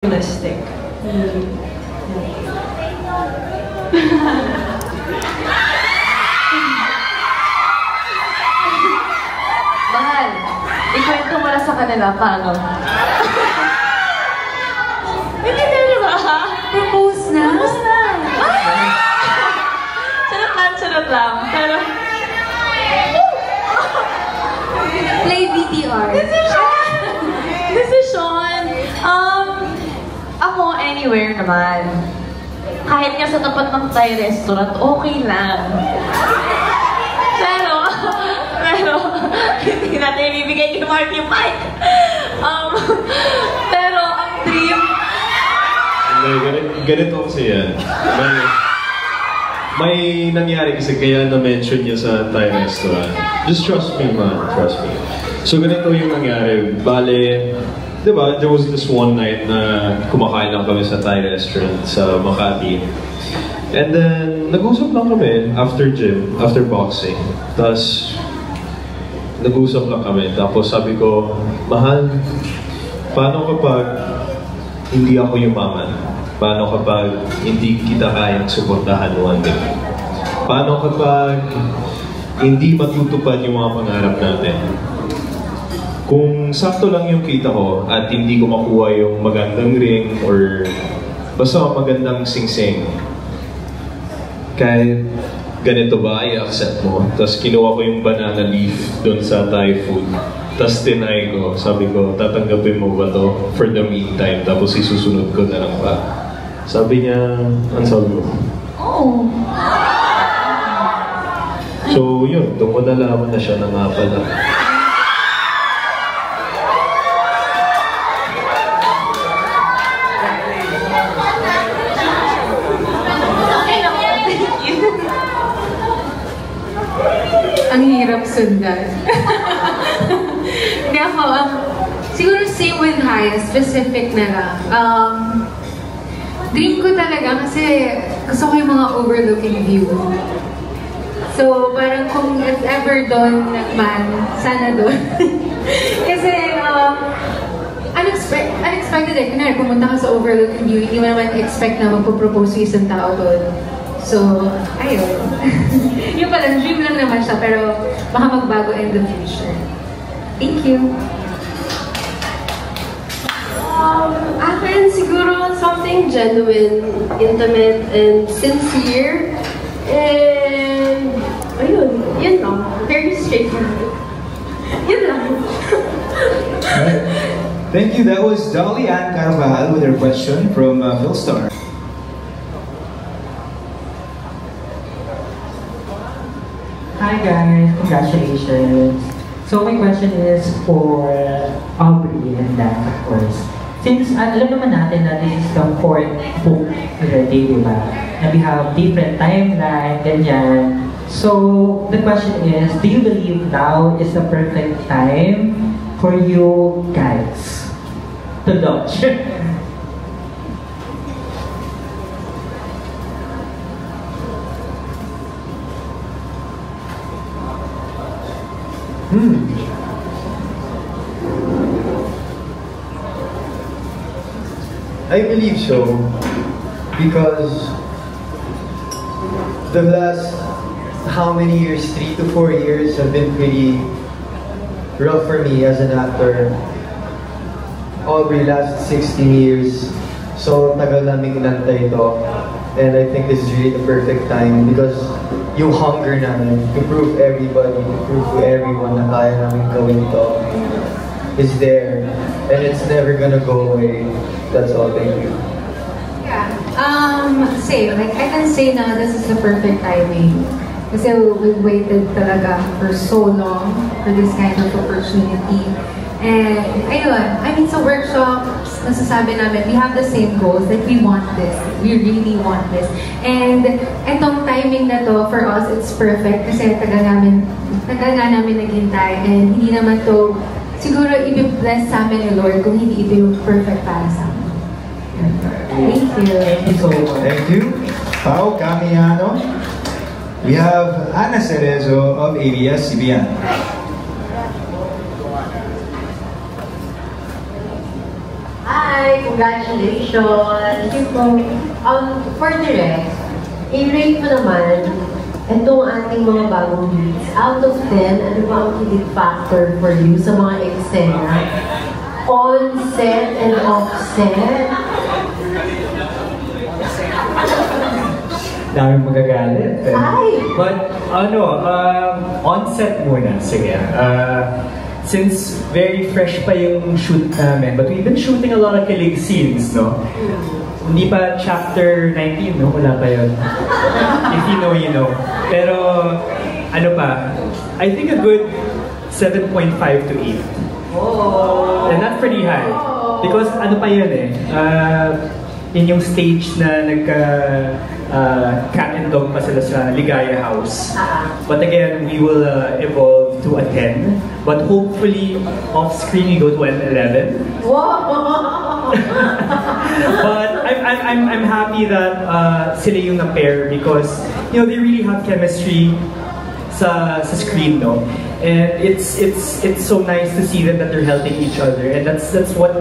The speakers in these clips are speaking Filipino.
realistic. Mahal, ikwento mo na sa kanila paano. Hindi na ba? Propose na? Propose na! Charot lang. Pero... Play VTR. Decision! Ako, anywhere naman. Kahit nga sa tapat ng Thai restaurant, okay lang. Pero, hindi natin ibibigay kay Mark yung mic. Pero, ang dream... Ganito kasi yan. May nangyari kasi kaya na-mention niya sa Thai restaurant. Just trust me, man. Trust me. So, ganito yung nangyari. Bale, diba, there was this one night na kumakain lang kami sa Thai restaurant sa Makati. And then, nag-usap lang kami after gym, after boxing. Tapos, nag-usap lang kami. Tapos sabi ko, mahal, paano kapag hindi ako yumaman? Paano kapag hindi kita kayang suportahan one day? Paano kapag hindi matutupad yung mga pangarap natin? Kung sakto lang yung kita ko at hindi ko makuha yung magandang ring or basta magandang sing-sing, kahit ganito ba, i-accept mo? Tapos kinuha ko yung banana leaf doon sa Thai food. Tapos tinay ko, sabi ko, tatanggapin mo ba to for the meantime? Tapos isusunod ko na lang pa. Sabi niya, ang sabi ko? Oh! So yun, doon ko nalaman na siya na nga pala. Ang hirap sundan. Hindi ako, siguro same with Haya, specific na lang. Dream ko talaga kasi gusto ko yung mga overlooking view. So, parang kung if ever doon man, sana doon. Kasi, unexpected eh. Kunwari, pumunta ka sa overlooking view, hindi mo naman expect na magpo-propose yung isang tao doon. So, ayun. Yung pala, dream lang naman siya, pero baka magbago in the future. Thank you. Akin siguro something genuine, intimate, and sincere. And, ayun, yun lang. Very straightforward. Yun lang. Thank you. That was Dolly Ann Carvajal with her question from Philstar. Hi guys, congratulations. So my question is for Aubrey and Dan, of course. Since alam naman natin na this is the fourth book already, di ba? And we have different timeline, ganyan. So the question is, do you believe now is the perfect time for you guys to launch? I believe so, because the last how many years, 3 to 4 years, have been pretty rough for me as an actor. Aubrey last 16 years, so tagal namin inantay ito. And I think this is really the perfect time because yung hunger namin to prove everybody, to prove to everyone na kaya namin gawin ito is there. And it's never gonna go away. That's all, thank you. Yeah, same. Like, I can say now this is the perfect timing. Kasi we've waited talaga for so long for this kind of opportunity. And, ayun, I mean, sa workshops, nasasabi namin, we have the same goals, that we want this. We really want this. And, etong timing na to, for us, it's perfect kasi tagal nga namin naghintay. And, hindi naman to, siguro, i-bless sa amin ni Lord kung hindi ito yung perfect para sa amin. Thank you. Thank you so much. Thank you. Pao Camiano. We have Ana Cerezo of ABS-CBN. Hi! Congratulations! For the rest, i-rate mo naman itong ating mga bagong leads. Out of 10, ano ba ang kilig factor for you sa mga eksena? On-set and off-set? Daming magagalit. Ay! But, on-set muna. Sige. Since very fresh pa yung shoot namin, but we've been shooting a lot of kilig scenes, no? Hindi pa chapter 19, no? Wala pa yun. If you know, you know. Pero, ano pa, I think a good 7.5 to 8. Oh. And that's pretty high. Because ano pa yun eh, yun yung stage na cat and dog pa sila sa Ligaya House. But again, we will evolve to a 10. But hopefully, off-screen we go to an 11. Wow! But I'm happy that sila yung na-pair because, you know, they really have chemistry sa screen, no? And it's so nice to see them that they're helping each other, and that's what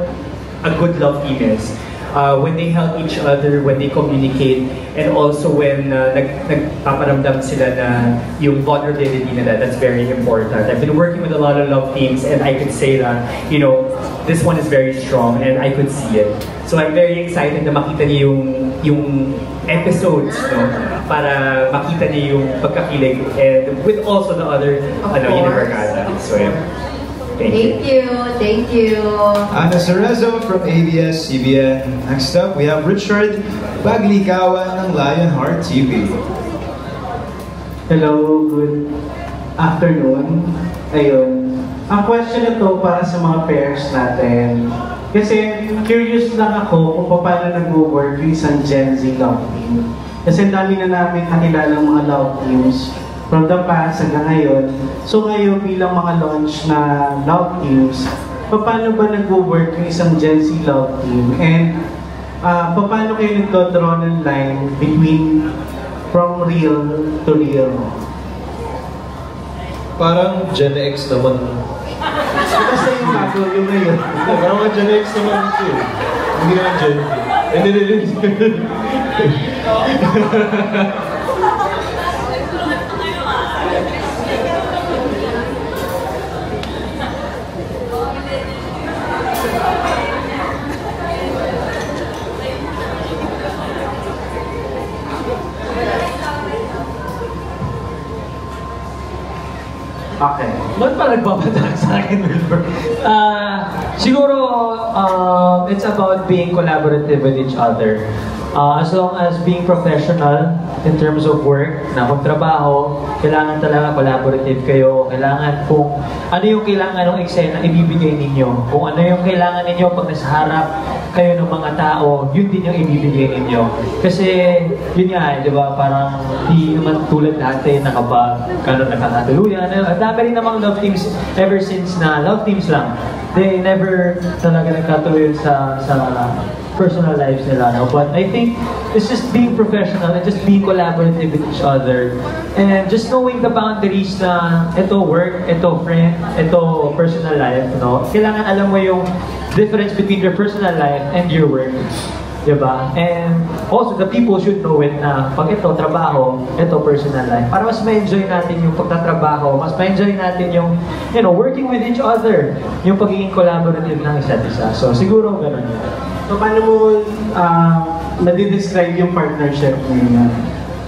a good love team is. When they help each other, when they communicate, and also when nagpaparamdam sila na yung vulnerability nila, that's very important. I've been working with a lot of love teams, and I could say that, you know, this one is very strong, and I could see it. So I'm very excited na makita niyo yung episodes, no? Para makita niyo yung pagkakilig, and with also the other, Univercada. So yeah. Thank you. Ana Cerezo from ABS-CBN. Next up, we have Richard Baglikawan ng Lionheart TV. Hello, good afternoon. Ayun. Ang question na to para sa mga pairs natin. Kasi curious lang ako kung paano nag-work yung isang Gen Z love team. Kasi dami na namin nakilalang mga love teams from the past hanggang ngayon. So ngayon bilang mga launch na love teams, paano ba nag-work yung isang Gen Z love team? And paano kayo nagdodraw ng line between from real to real? Parang Gen X naman. Basta yung bago yung ngayon. Parang Gen X naman ito eh. Hindi naman Gen Z. Hindi. Okay. Ba't pa nagbabatak sa akin, Wilbur? Siguro, it's about being collaborative with each other. As long as being professional in terms of work, na magtrabaho, kailangan talaga collaborative kayo. Kailangan kung ano yung kailangan ng eksena, ibibigay ninyo. Kung ano yung kailangan ninyo pag nasa harap kayo ng mga tao, yun din yung ibibigay ninyo. Kasi, yun nga, di ba, parang di naman tulad natin nakakatuluyan. Ang dami rin namang love teams ever since na love teams lang. They never talaga nagkatuloy sa personal lives nila. No? But I think it's just being professional and just being collaborative with each other. And just knowing the boundaries na ito work, ito friend, ito personal life. No? Kailangan alam mo yung difference between your personal life and your work. Diba? And also, the people should know it na pag ito, trabaho, ito, personal life. Para mas ma-enjoy natin yung pagtatrabaho, mas ma-enjoy natin yung, you know, working with each other, yung pagiging collaborative ng isa't isa. So, siguro, gano'n yun. So, paano mo nadi-describe yung partnership niyo?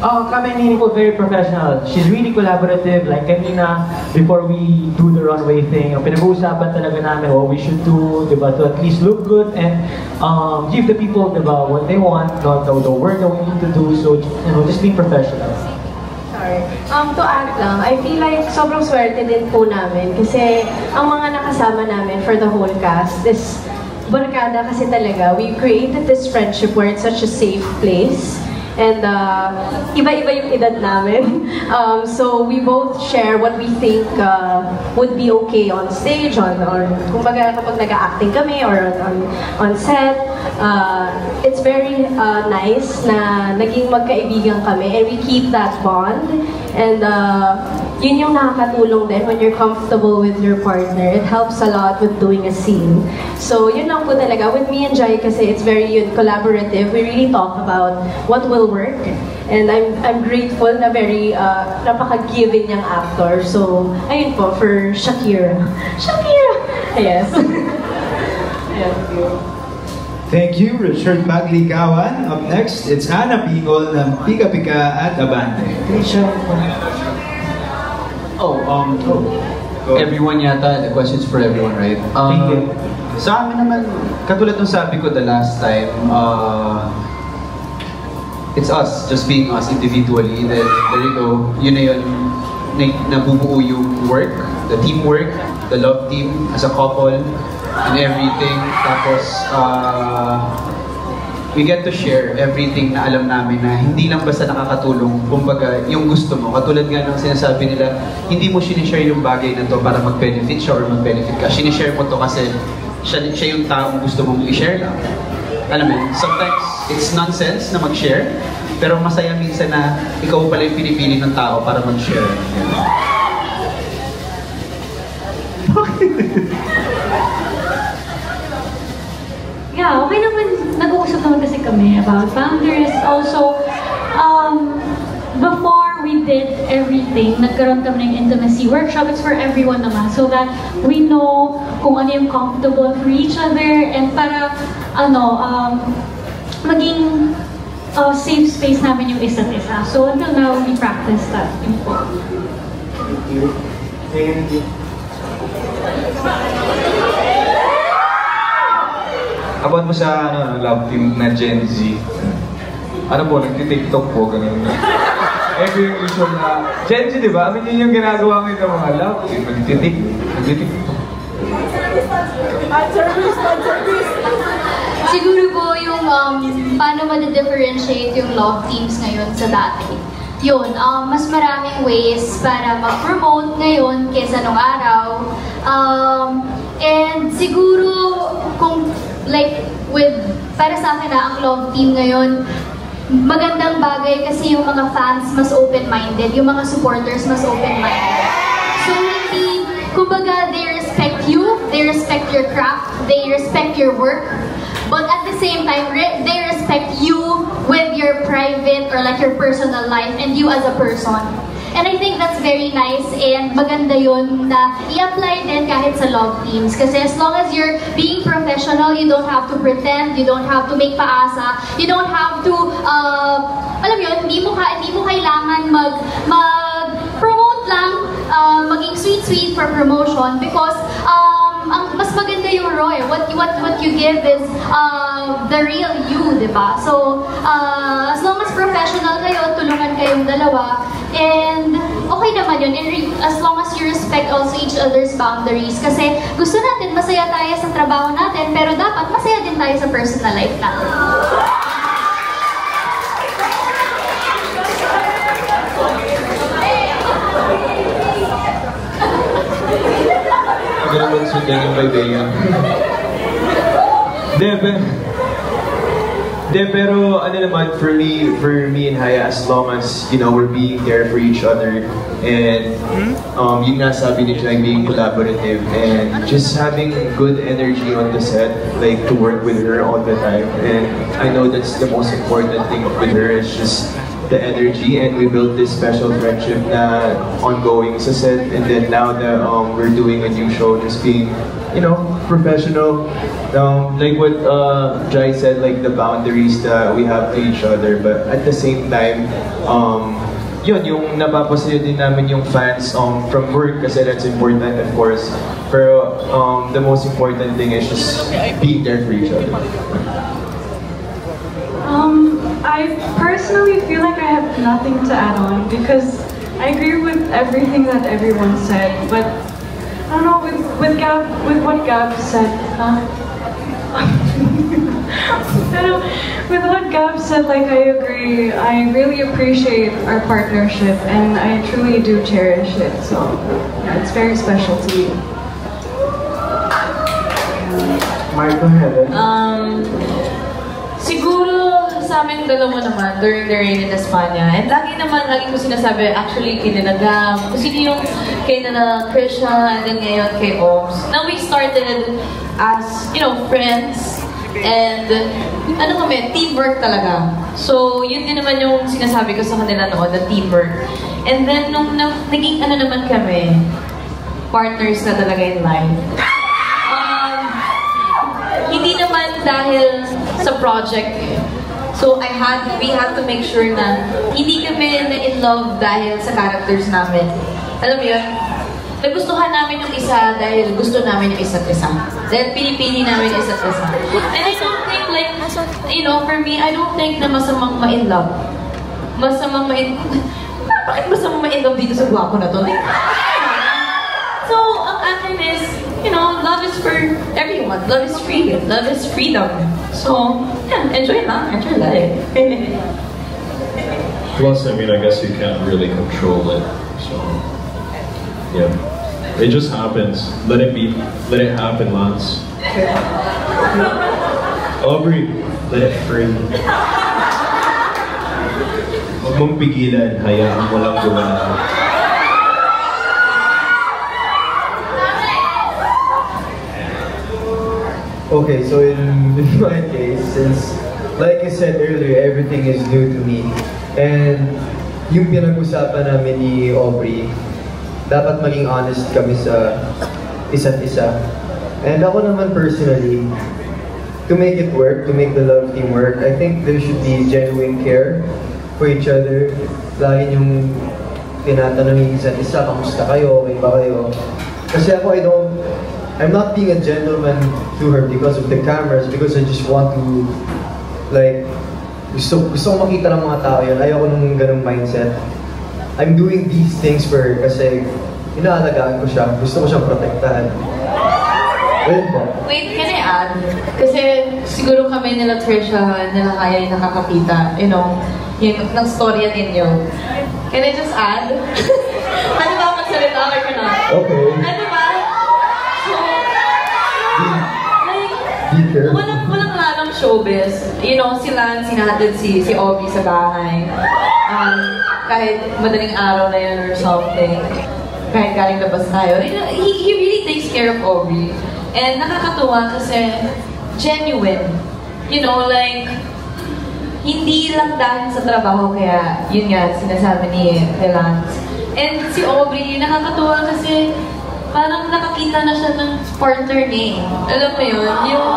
Kami ni Nicole, very professional. She's really collaborative. Like kanina, before we do the runway thing, pinag-uusapan talaga namin what we should do, diba, to at least look good and give the people, diba, what they want, not the work that we need to do. So, you know, just be professional. Sorry. To add lang, I feel like sobrang swerte din po namin kasi ang mga nakasama namin for the whole cast is barkada kasi talaga. We created this friendship where it's such a safe place. And iba-iba yung edad namin. So we both share what we think would be okay on stage, or kumbaga kapag nag-acting kami or on set. it's very nice na naging magkaibigan kami and we keep that bond. And yun yung nakakatulong din when you're comfortable with your partner. It helps a lot with doing a scene. So yun lang po talaga. With me and Jai kasi it's very collaborative. We really talk about what will work. And I'm grateful na very napaka-giving niyang actor. So ayun po for Shakira. Shakira! Yes. Yes. Thank you, Richard Baglikawan. Up next, it's Ana Pingol ng Pika Pika at Abante. Everyone yata, the question's for everyone, right? Sa amin naman, katulad ng sabi ko the last time, it's us, just being us individually. Then, there you go, yun na yun, nabubuo yung work, the teamwork, the love team as a couple, and everything. Tapos, we get to share everything na alam namin na hindi lang basta nakakatulong. Kumbaga, yung gusto mo. Katulad nga ng sinasabi nila, hindi mo sinishare yung bagay na to para mag-benefit siya or mag-benefit ka. Sinishare mo to kasi siya yung taong gusto mong i-share lang. Alam mo, sometimes it's nonsense na mag-share, pero masaya minsan na ikaw pala yung pinipili ng tao para mag-share. Yeah, okay naman. Nag-uusap naman kasi kami about boundaries. Also, before we did everything, nagkaroon kami ng intimacy workshop. It's for everyone naman. So that we know kung ano yung comfortable for each other and para, maging safe space namin yung isa't isa. So until now, we practice that. Thank you. Thank you. About mo sa love team na Gen Z. Ano po, nagti-TikTok po, ganun. Every yung usual na, Gen Z, di ba? I mean, yun yung ginagawa ngayon ng mga love team. Nagti-TikTok. Siguro po yung paano ma-differentiate yung love teams ngayon sa dati. Yun, mas maraming ways para mag-promote ngayon kesa nung araw. And siguro, kung para sa akin ang love team ngayon, magandang bagay kasi yung mga fans mas open-minded, yung mga supporters mas open-minded. So hindi, kumbaga, they respect you, they respect your craft, they respect your work, but at the same time, they respect you with your private or your personal life and you as a person. And I think that's very nice and maganda yun na i-apply din kahit sa love teams. Kasi as long as you're being professional, you don't have to pretend, you don't have to make paasa, you don't have to, alam yun, hindi mo kailangan mag-promote lang, maging sweet for promotion because ang mas maganda yung raw eh. What you give is the real you, diba? So, as long as professional kayo, tulungan kayong dalawa, and okay naman yun. And as long as you respect also each other's boundaries. Kasi gusto natin masaya tayo sa trabaho natin, pero dapat masaya din tayo sa personal life natin. Ganun sundan yung kaibigan. Pero ano naman, for me and Haya, as long as, we're being there for each other, and yun nga sabi ni Jai, being collaborative, and just having good energy on the set, to work with her all the time. And I know that's the most important thing with her, is just the energy, and we built this special friendship na ongoing sa set, and then now that we're doing a new show, just being, professional. Like what Jai said, the boundaries that we have to each other, but at the same time, yun, yung napapasaya din namin yung fans from work, kasi that's important, of course. Pero the most important thing is just being there for each other. I personally feel like I have nothing to add on because I agree with everything that everyone said, but I don't know, with what Gab said, with what Gab said, I agree. I really appreciate our partnership and I truly do cherish it, so yeah, it's very special to me. Marco Heaven. sa amin dalawa naman during the rain in Espanya. And lagi ko sinasabi, actually, kay Nana Gab, kung sino yung kay Nana Krisha, and then ngayon kay Oms. Now we started as, you know, friends. And, ano kami, teamwork talaga. So, yun din naman yung sinasabi ko sa kanila noon, the teamwork. And then, nung naging ano naman kami, partners na talaga in life. Hindi naman dahil sa project eh. So we had to make sure na hindi kami na in love dahil sa characters namin. Alam mo yun? Nagustuhan namin yung isa dahil gusto namin yung isa't isa. Dahil pinipili namin yung isa't isa. And I don't think like, you know, for me, I don't think na masamang ma-in love. Bakit masamang ma-in love dito sa gwapo na to? Like, so, ang akin is, you know, love is for everyone. Love is free. Love is freedom. So, yeah, enjoy lang. Enjoy life. Plus, I mean, I guess you can't really control it. So, yeah. It just happens. Let it be. Let it happen, Lance. Aubrey, let it free. Huwag mong pigilan. Hayaan mo lang gumana. Okay, so in my case, since, like I said earlier, everything is new to me. And yung pinag-usapan namin ni Aubrey, dapat maging honest kami sa isa't isa. And ako naman personally, to make it work, to make the love team work, I think there should be genuine care for each other. Lagi yung tinatanong yung isa't isa, kamusta kayo, okay ba kayo? Kasi ako, I'm not being a gentleman to her because of the cameras, because I just want to, like, gusto ko makita ng mga tao yun. Ayoko nung ganung mindset. I'm doing these things for her kasi inaalagaan ko siya. Gusto ko siyang protektahan. Wait, can I add? Kasi siguro kami nila Trisha, nila Kaya yung nakakapita, you know, yung ng storya ninyo. Can I just add? Ano ba magsalita or not? Okay. Ano ba? Walang lalong showbiz. You know, sila sinatid si Aubrey sa bahay. Kahit madaling araw na yun or something. Kahit galing labas tayo. He really takes care of Aubrey. And nakakatuwa kasi genuine. You know, like, hindi lang dahil sa trabaho kaya yun nga sinasabi ni Lance. And si Aubrey, nakakatuwa kasi parang nakakita na siya ng partner niya. Alam mo yun? Yung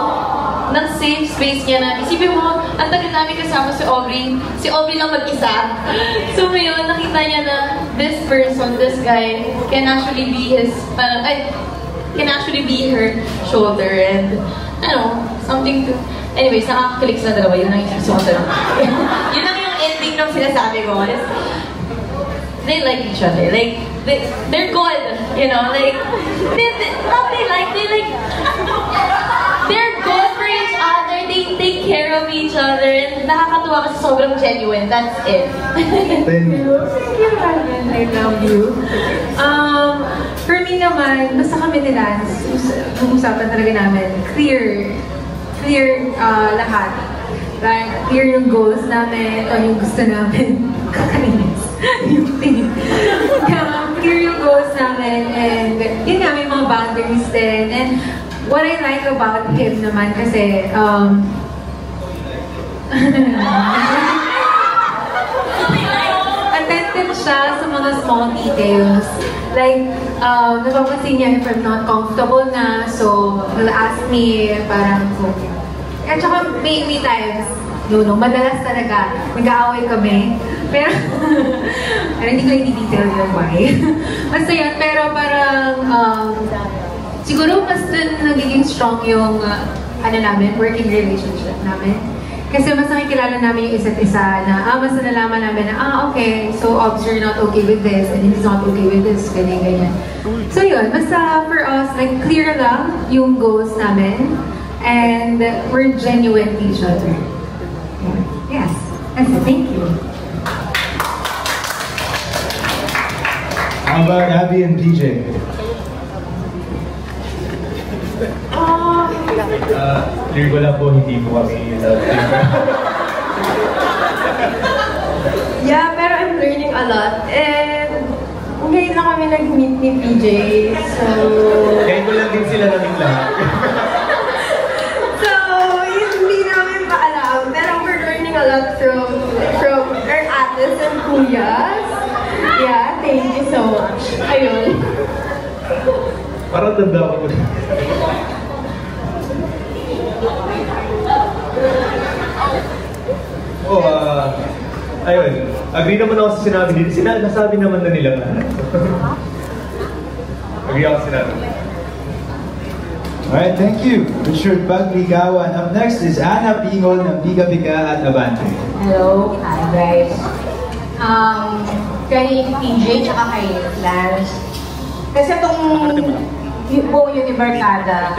safe space niya na, isipin mo, ang tagal namin kasama si Aubrey lang mag-isa. So ngayon, nakita niya na this person, this guy, can actually be his, can actually be her shoulder and, something to, anyways, nakakakilig sila dalawa, yun lang yung gusto ko talaga. Yun lang yung ending ng sinasabi ko. They like each other. Like, they're good, you know, like, they're good for each other, they take care of each other, and nakakatuwa kasi sobrang genuine, that's it. Thank you, Alvin. I love you. For me naman, basta kami ni Lance, usapan talaga namin, clear lahat. Like, clear yung goals namin, o yung gusto namin. Kakainis. Yung thing. Clear yung goals namin, and yun nga, may mga boundaries din. And what I like about him naman kasi, attentive siya sa mga small details. Like, napapansin niya if I'm not comfortable na, so he'll ask me, parang, at saka may times, madalas talaga, nag-aaway kami. Pero, hindi ko i-detail yun why. Basta yun, pero parang, siguro mas nagiging strong yung, working relationship namin. Kasi mas nakikilala namin yung isa't isa na, mas nalalaman namin na, okay, so obviously you're not okay with this, and he's not okay with this, ganyan. So yun, basta for us, like, clear lang yung goals namin, and we're genuine to each other. Yes, that's it. Thank you. How about Abby and PJ? Clear ko lang po, hindi po kami love team. a lot. And ngayon lang kami nag-meet ni PJ. So... Ngayon ko lang din sila namin lahat. So, hindi namin pa alam. Pero we're learning a lot from our ates and kuyas. Yeah, thank you so much. Ayun. Parang tanda ko. Ayun. Agree naman ako sa sinabi dito. Nasabi naman na nila lahat. Agree ako sa sinabi. Alright, thank you, Richard Baglicawan. Up next is Ana Pingon ng Biga Biga at Abante. Hello, hi guys. Kay PJ tsaka kay Lance. Kasi itong buong Unibarkada,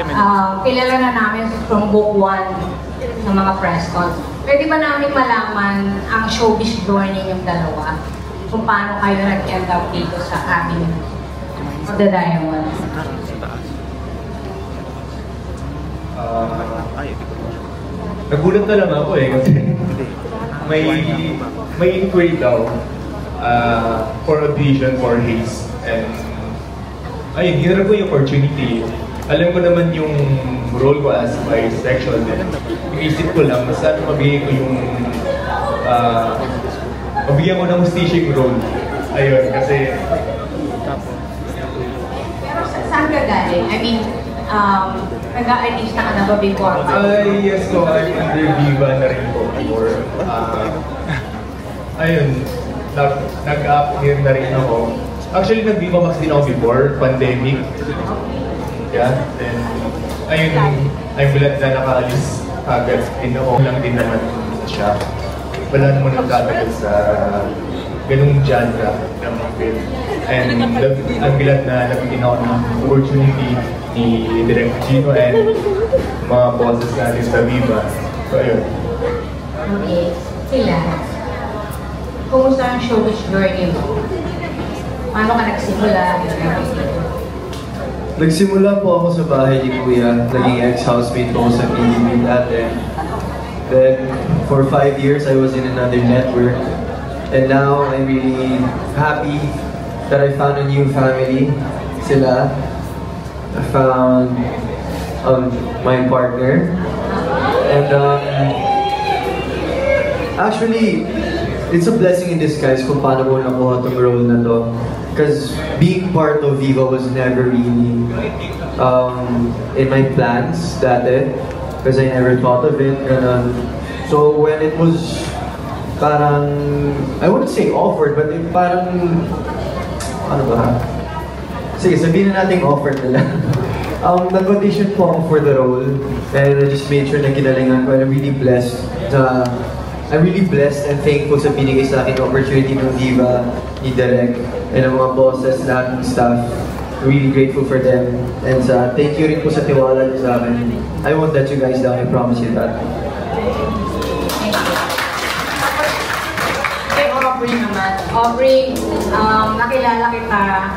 kilala na namin from book 1 ng mga press cons. Pwede ba namin malaman ang showbiz journey yung dalawa? Kung paano kayo nag-end up dito sa amin of the Diamond? Nagulat na lang ako kasi may inquiry daw for audition for Haze. And ayun, hinarap ko yung opportunity. Alam ko naman yung role ko as bisexual din. Inisip ko lang, saan mabigay ko yung mabigyan ko ng hostation role. Ayun, kasi... Pero saan ka galing? I mean, nag-a-artista ka na ba before? Yes, so I'm under Viva na rin po before. Ayun, nag-appear na rin ako. Actually, nag-Viva Max din ako before, pandemic. Yeah, and ayun, I'm glad na nakaalis agad. Pinoo lang din naman siya. Wala naman nagtatagal sa ganung genre ng mga film. And I'm glad na nabitin ako ng opportunity ni Direk Gino and mga bosses natin sa Viva. So, ayun. Okay. Sila, kumusta ang showbiz journey mo? Paano ka nagsimula? Nagsimula po ako sa bahay ni Kuya. Naging ex-housemate po sa PBB dati. Then, for 5 years, I was in another network. And now, I'm really happy that I found a new family. Sila. I found my partner. And actually, it's a blessing in disguise kung paano ko nakuha itong role na to. Because being part of Viva was never really in my plans dati. Because I never thought of it. So when it was parang, I wouldn't say offered, but parang, ano ba? Sige, sabihin na natin offered na lang. Nag-audition po ako for the role. And I just made sure na kinalingan ko. And I'm really blessed and thankful sa binigay sa akin opportunity ng Viva, ni Direk, and ang mga bosses, lahat ng staff. Really grateful for them. And thank you rin po sa tiwala niyo sa akin. I won't let you guys down, I promise you that. Kay Aubrey naman. Aubrey, nakilala kita.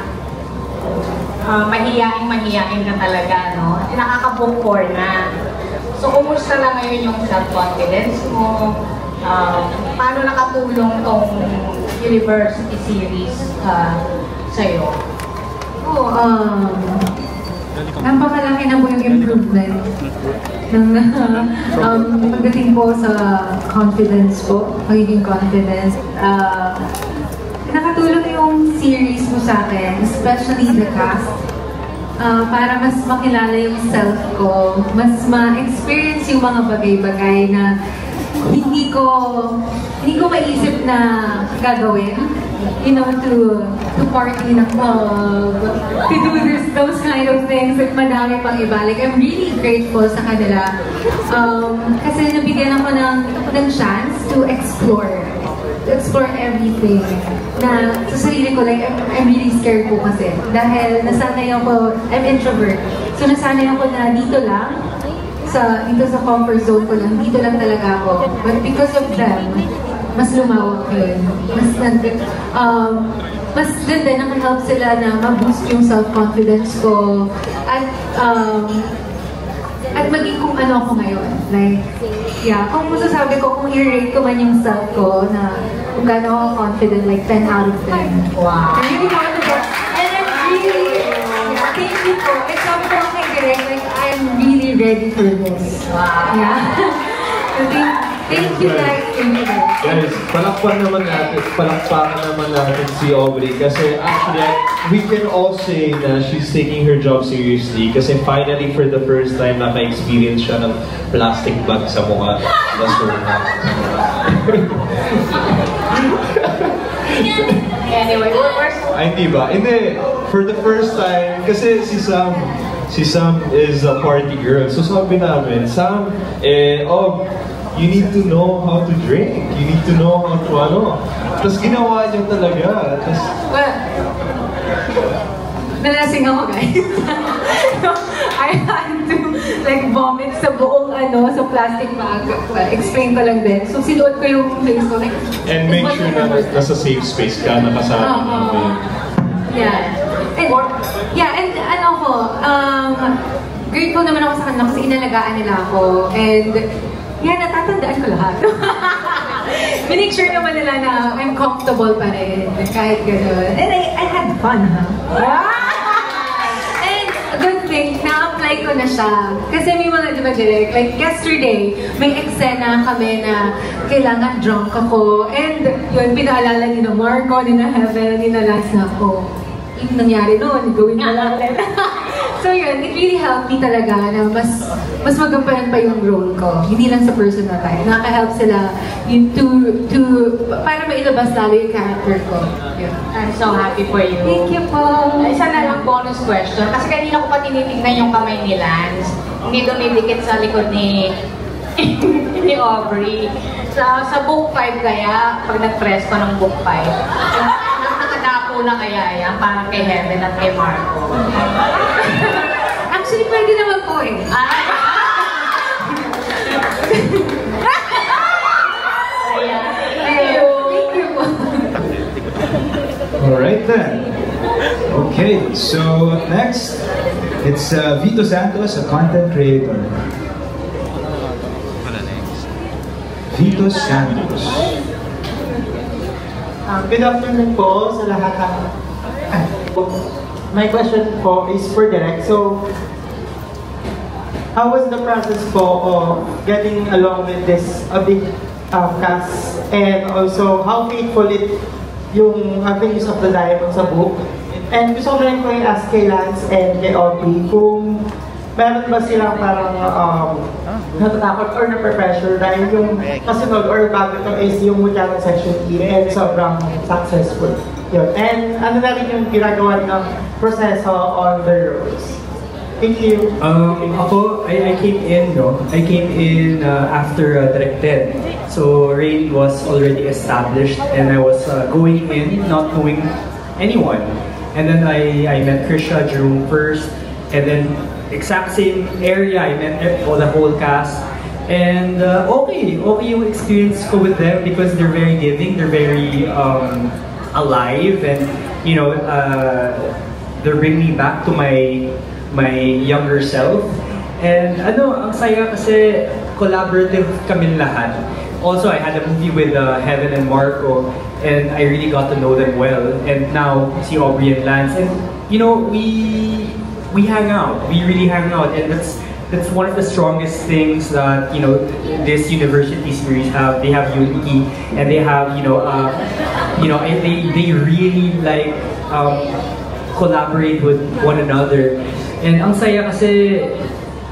Mahiyain ka talaga, no? Nakaka-book 4 na. So, kumusta na ngayon yung self-confidence mo? Paano nakatulong tong university series sa'yo? Napakalaki na po yung improvement ng pagdating po sa confidence po, magiging confidence. Nakatulong yung series mo sa akin, especially the cast, para mas makilala yung self ko, mas ma-experience yung mga bagay-bagay na hindi ko maisip na gagawin. You know, to party ng club, to do those kind of things, at madami pang iba. Like, I'm really grateful sa kanila. Kasi nabigyan ako ng chance to explore everything. Na sa sarili ko, like, I'm really scared po kasi. Dahil nasanay ako, I'm introvert. So nasanay ako na dito lang, dito sa comfort zone ko lang, dito lang talaga ako. But because of them, mas lumawak yun. Mas ganda, nakahelp sila na ma-boost yung self-confidence ko. At at maging kung ano ako ngayon. Like, yeah, kung masasabi ko, kung i-rate ko man yung self ko na kung gano'n ako confident, like 10 out of 10. Wow! I really want to get, and I'm really, yeah, thank you po. It's sabi ko kay Direk, like, I'm really ready for this. Wow! Yeah. So, thank you guys. Guys, palakpakan naman natin si Aubrey kasi actually we can all say na she's taking her job seriously kasi finally for the first time naka-experience siya ng plastic bag sa mukha. Anyway, ay, hindi ba? Hindi. For the first time, kasi si Sam is a party girl. So sabi namin, Sam, you need to know how to drink. You need to know how to Tapos ginawa niya talaga. Well, nalasing ako, guys. So, I had to like vomit sa buong sa plastic bag. Well, explain ko lang din. So, sinuot ko yung face ko. Like, and make sure na nasa safe space ka, nakasama namin. Yeah. And grateful naman ako sa kanila kasi inalagaan nila ako. And natatandaan ko lahat. Make sure naman nila na I'm comfortable pa rin, kahit gano'n. And I had fun, And good thing, na-apply ko na siya. Kasi may mga, di ba, Direk, like yesterday, may eksena kami na kailangan drunk ako. And yun, pinaalala ni na Marco, ni na Heaven, ni na Lance na ako. Yung nangyari noon, gawin na lang. So yun, it really helped me talaga na mas magampanan pa yung role ko. Hindi lang sa personal life. Nakaka-help sila para mailabas lalo yung character ko. Yeah. I'm so happy for you. Thank you po. Isa na lang bonus question. Kasi kanina ko pa tinitignan yung kamay ni Lance. Hindi dumidikit sa likod ni Aubrey. Sa book 5 kaya, pag nag-press ko ng book 5, nakadapo na kaya yan, parang kay Heaven at kay Marco. Actually, pwede naman po eh. Alright then. Okay, so next, it's Vito Santos, a content creator. Vito Santos. Good afternoon po sa lahat. My question po is for Direk. So, how was the process po of getting along with this big cast? And also, how faithful yung avenues of the diamond sa book? And gusto ko rin po i-ask kay Lance and kay Aubrey kung meron ba silang parang natatakot or na-pressure dahil yung kasunod or bago ito is yung Mutyanan Section E and sobrang successful. Yun. And ano na rin yung ginagawa ng proseso on the roads? Thank you. I came in after Directed. So Rain was already established and I was going in not knowing anyone. And then I met Krisha, Jerome first, and then exact same area I met the whole cast. And okay yung experience ko with them because they're very giving, they're very alive, and they're bringing me back to my younger self. And ang saya kasi collaborative kami lahat. Also, I had a movie with Heaven and Marco, and I really got to know them well. And now, see Aubrey and Lance, and we hang out. We really hang out, and that's one of the strongest things that this university series have. They have unity, and they have they really like collaborate with one another. And ang saya kasi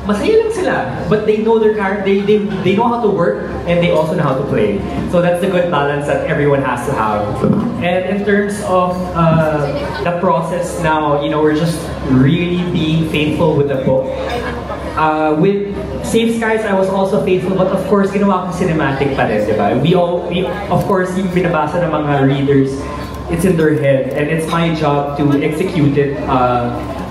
masaya lang sila, but they know their character. They know how to work, and they also know how to play. So that's the good balance that everyone has to have. And in terms of the process now, we're just really being faithful with the book. With Safe Skies, I was also faithful, but of course, ginawa ko cinematic pa rin, diba? We of course, yung binabasa ng mga readers, it's in their head, and it's my job to execute it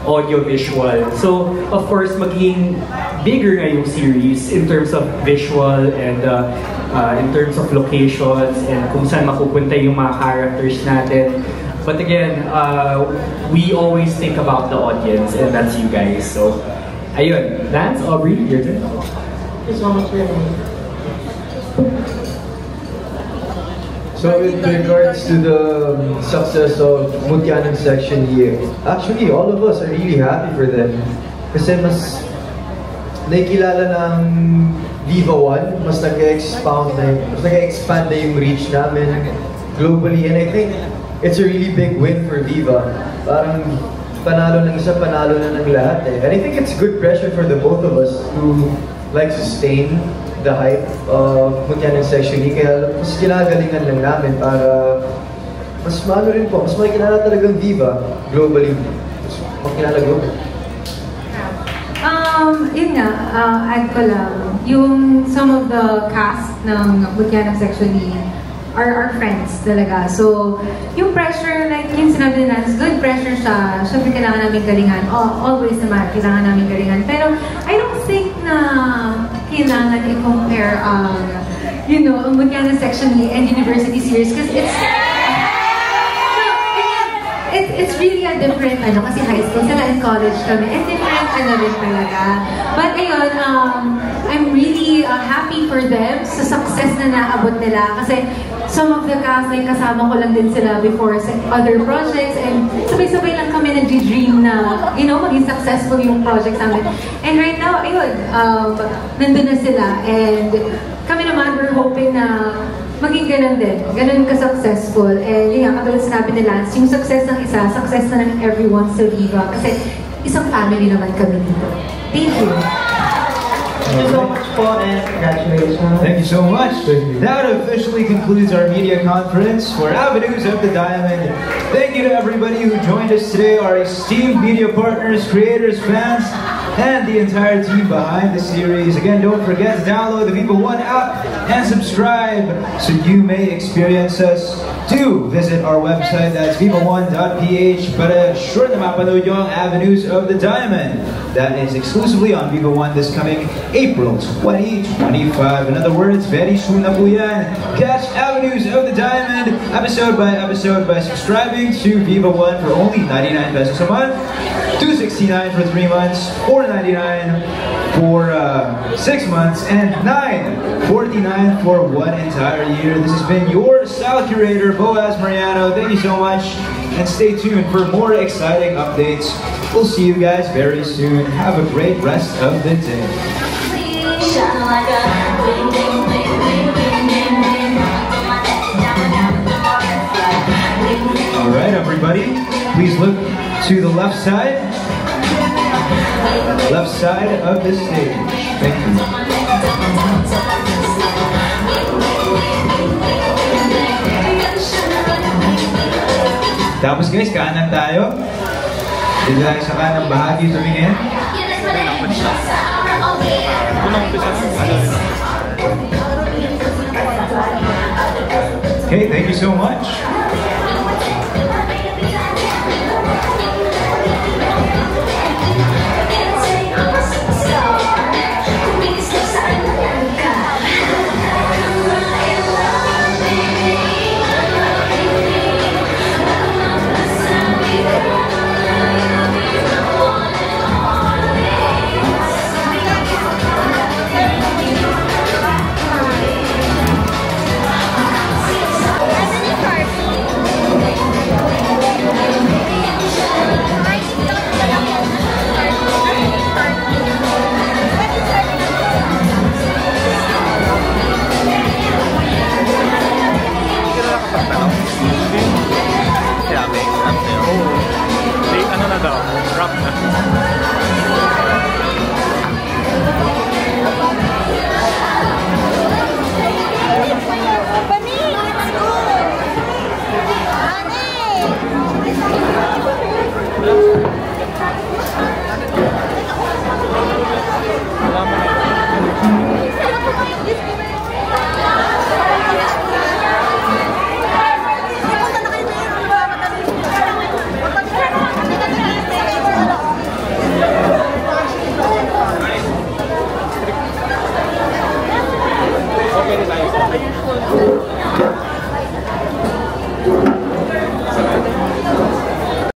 audio-visual. So, of course, maging bigger nga yung series in terms of visual and in terms of locations and kung saan mapupunta yung mga characters natin. But again, we always think about the audience, and that's you guys. So, Ayun, Lance, Aubrey, your turn. Thank you so much for having me. So with regards to the success of Mutyanang Section E, actually all of us are really happy for them. Kasi mas nakikilala ng Viva One, mas nag-expand na yung reach namin globally, and I think it's a really big win for Viva. Parang panalo ng isa, panalo na ng lahat eh. And I think it's good pressure for the both of us to like sustain the hype of Mutyanang Section E. Kaya mas kinagalingan lang namin para mas maano rin po, mas makikilala talagang Viva globally. Mas makilala globally. Yun nga, add ko lang, yung some of the cast ng Mutyanang Section E are our friends talaga. So, yung pressure, like yung sinabi nila, good pressure siya. Siyempre kailangan namin galingan. Always naman, kailangan namin galingan. Pero, I don't think na kailangan i-compare ang, ang Mutyanang Section E and University Series because it's really a different, kasi high school, sila in college kami, and different rin talaga. But ayun, I'm really happy for them sa success na naabot nila kasi some of the cast, like kasama ko lang din sila before sa other projects, and sabay-sabay lang kami nag-dream na, maging successful yung project namin. And right now, ayun, nandun na sila, and kami naman, we're hoping na maging ganun din, ganun ka-successful. And yun nga, katulad sinabi ni Lance, yung success ng isa, success na ng everyone sa Viva. Kasi isang family naman kami dito. Thank you. Thank you so much po, and congratulations. Thank you so much. That officially concludes our media conference for Avenues of the Diamond. Thank you to everybody who joined us today, our esteemed media partners, creators, fans, and the entire team behind the series. Again, don't forget to download the Viva One app and subscribe so you may experience us. Do visit our website, that's viva1.ph, para sure na mapanood nyo ang Avenues of the Diamond. That is exclusively on Viva One this coming April 2025. In other words, very soon na po yan. Catch Avenues of the Diamond episode by subscribing to Viva One for only 99 pesos a month, $269 for 3 months, $4.99 for 6 months, and $9.49 for 1 entire year. This has been your style curator, Boaz Mariano. Thank you so much, and stay tuned for more exciting updates. We'll see you guys very soon. Have a great rest of the day. All right, everybody, please look to the left side of the stage. Thank you. Tapos guys, kanan tayo. Dito tayo sa kanang bahagi tumingin. Okay, thank you so much. Let's go!